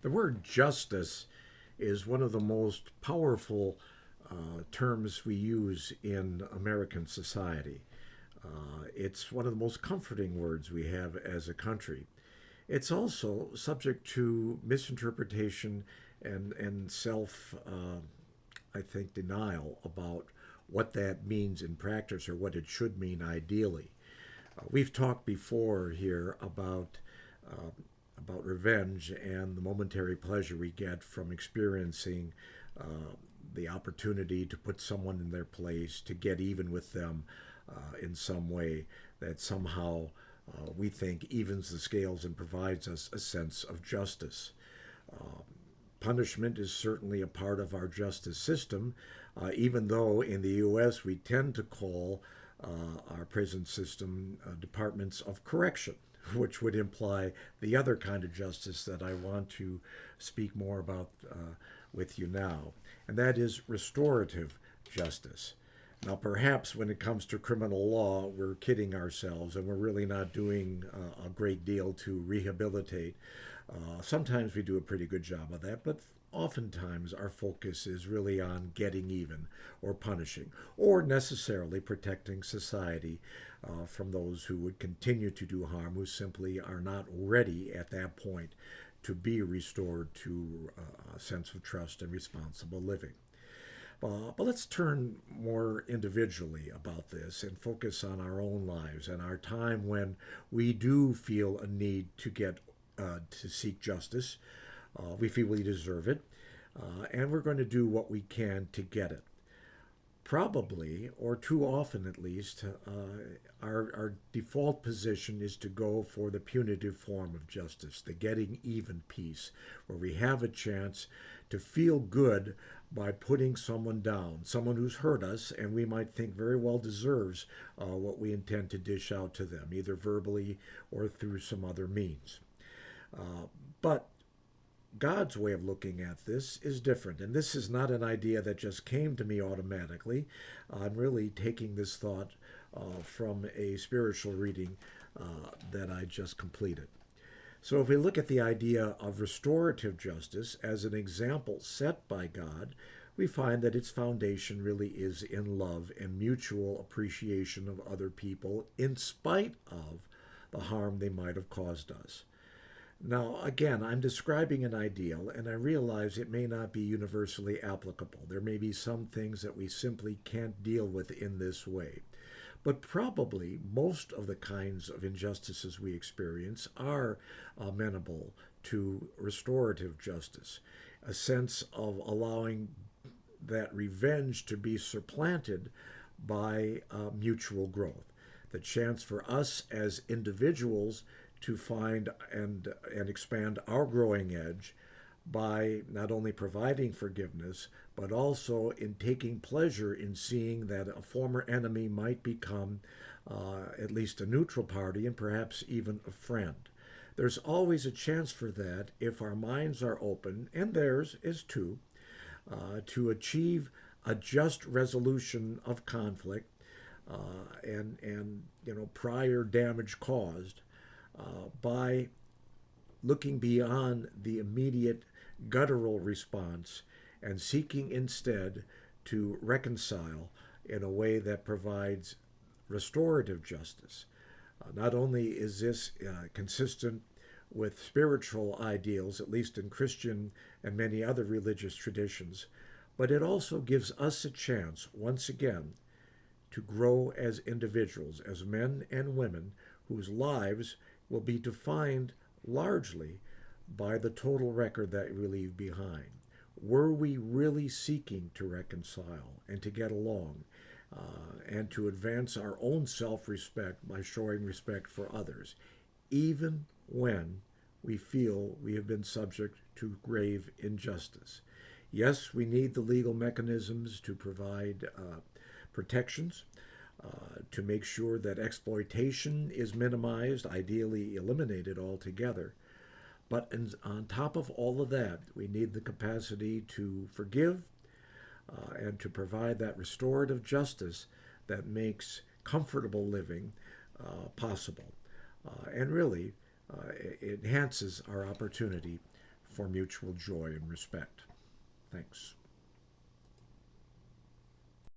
The word justice is one of the most powerful terms we use in American society. It's one of the most comforting words we have as a country. It's also subject to misinterpretation and self, I think, denial about what that means in practice or what it should mean ideally. We've talked before here uh, about revenge and the momentary pleasure we get from experiencing the opportunity to put someone in their place, to get even with them in some way that somehow we think evens the scales and provides us a sense of justice. Uh, Punishment is certainly a part of our justice system, even though in the U.S. we tend to call our prison system departments of correction, which would imply the other kind of justice that I want to speak more about with you now, and that is restorative justice. Now, perhaps when it comes to criminal law, we're kidding ourselves and we're really not doing a great deal to rehabilitate. Sometimes we do a pretty good job of that, but oftentimes our focus is really on getting even or punishing or necessarily protecting society from those who would continue to do harm, who simply are not ready at that point to be restored to a sense of trust and responsible living. But let's turn more individually about this and focus on our own lives and our time when we do feel a need to seek justice. We feel we deserve it, and we're going to do what we can to get it. Probably, or too often at least, our default position is to go for the punitive form of justice, the getting even piece, where we have a chance to feel good by putting someone down, someone who's hurt us and we might think very well deserves what we intend to dish out to them, either verbally or through some other means. But God's way of looking at this is different. And this is not an idea that just came to me automatically. I'm really taking this thought from a spiritual reading that I just completed. So, if we look at the idea of restorative justice as an example set by God, we find that its foundation really is in love and mutual appreciation of other people in spite of the harm they might have caused us. Now, again, I'm describing an ideal, and I realize it may not be universally applicable. There may be some things that we simply can't deal with in this way. But probably most of the kinds of injustices we experience are amenable to restorative justice, a sense of allowing that revenge to be supplanted by mutual growth, the chance for us as individuals to find and expand our growing edge by not only providing forgiveness, but also in taking pleasure in seeing that a former enemy might become at least a neutral party and perhaps even a friend. There's always a chance for that if our minds are open, and theirs is too, to achieve a just resolution of conflict and prior damage caused by looking beyond the immediate guttural response and seeking instead to reconcile in a way that provides restorative justice. Not only is this consistent with spiritual ideals, at least in Christian and many other religious traditions, but it also gives us a chance, once again, to grow as individuals, as men and women whose lives will be defined largely by the total record that we leave behind. Were we really seeking to reconcile and to get along and to advance our own self respect by showing respect for others, even when we feel we have been subject to grave injustice? Yes, we need the legal mechanisms to provide protections, to make sure that exploitation is minimized, ideally eliminated altogether. But on top of all of that, we need the capacity to forgive and to provide that restorative justice that makes comfortable living possible and really enhances our opportunity for mutual joy and respect. Thanks.